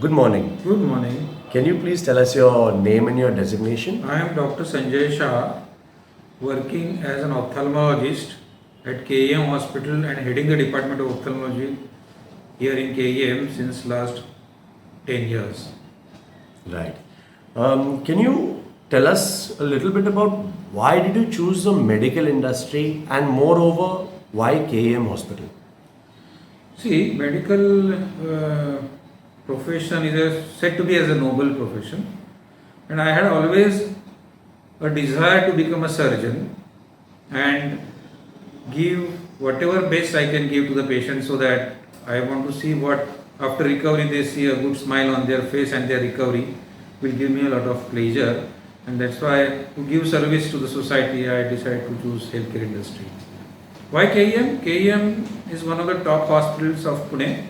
Good morning. Good morning. Can you please tell us your name and your designation? I am Dr. Sanjay Shah, working as an ophthalmologist at KEM Hospital and heading the Department of Ophthalmology here in KEM since last 10 years. Right. Can you tell us a little bit about why did you choose the medical industry and moreover why KEM Hospital? See, medical profession is said to be as a noble profession, and I had always a desire to become a surgeon and give whatever best I can give to the patient, so that I want to see what after recovery they see a good smile on their face, and their recovery will give me a lot of pleasure, and that's why to give service to the society I decided to choose healthcare industry. Why KEM? KEM is one of the top hospitals of Pune,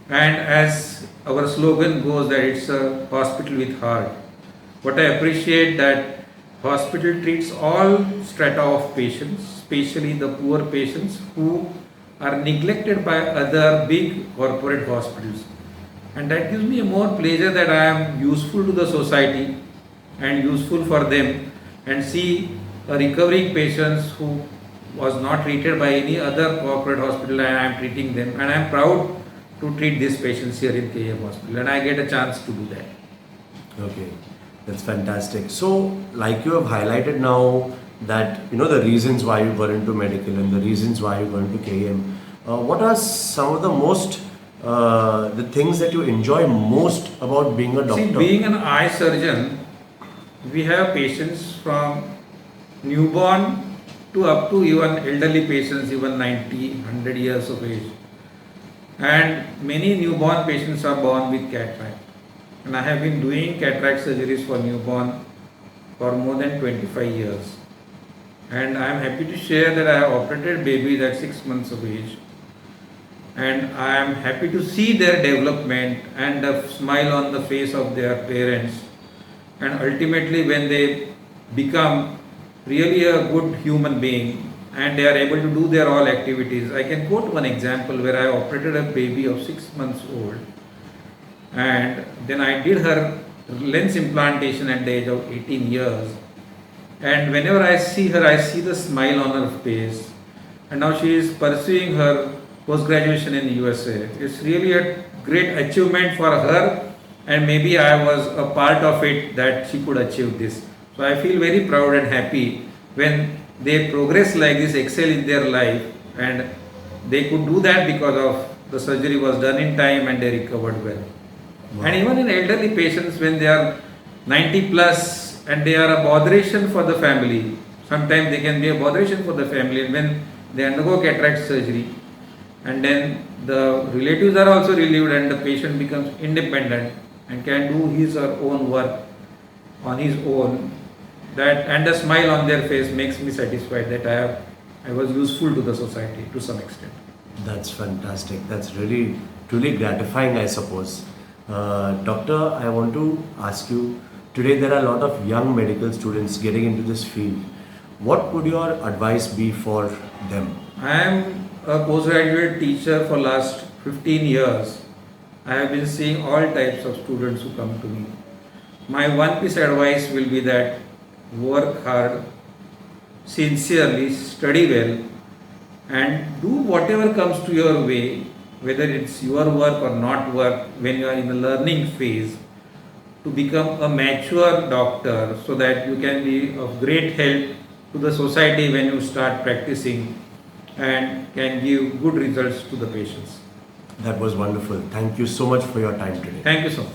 and as our slogan goes that it's a hospital with heart. What I appreciate that hospital treats all strata of patients, especially the poor patients who are neglected by other big corporate hospitals, and that gives me a more pleasure that I am useful to the society and useful for them, and see a recovering patients who was not treated by any other corporate hospital, and I am treating them, and I am proud to treat these patients here in KEM Hospital, and I get a chance to do that. Okay, that's fantastic. So, like you have highlighted now that the reasons why you got into medical and the reasons why you got into KEM. What are some of the most the things that you enjoy most about being a doctor? See, being an eye surgeon, we have patients from newborn to up to even elderly patients, even 90, 100 years of age. And many newborn patients are born with cataract. And I have been doing cataract surgeries for newborn for more than 25 years. And I am happy to share that I have operated babies at 6 months of age. And I am happy to see their development and the smile on the face of their parents. And ultimately, when they become really a good human being and they are able to do their all activities. I can quote one example where I operated a baby of 6 months old, and then I did her lens implantation at the age of 18 years, and whenever I see her, I see the smile on her face, and now she is pursuing her post-graduation in USA. It's really a great achievement for her, and maybe I was a part of it that she could achieve this. So I feel very proud and happy when they progress like this, excel in their life, and they could do that because of the surgery was done in time and they recovered well. Wow. And even in elderly patients, when they are 90 plus and they are a botheration for the family, sometimes they can be a botheration for the family, and when they undergo cataract surgery, and then the relatives are also relieved and the patient becomes independent and can do his or own work on his own, that and the smile on their face makes me satisfied that I was useful to the society to some extent. That's fantastic. That's really truly gratifying, I suppose. Doctor, I want to ask you, today there are a lot of young medical students getting into this field. What would your advice be for them? I am a postgraduate teacher for last 15 years. I have been seeing all types of students who come to me. My one piece advice will be that work hard, sincerely, study well, and do whatever comes to your way, whether it's your work or not work, when you are in the learning phase, to become a mature doctor so that you can be of great help to the society when you start practicing and can give good results to the patients. That was wonderful. Thank you so much for your time today. Thank you so much.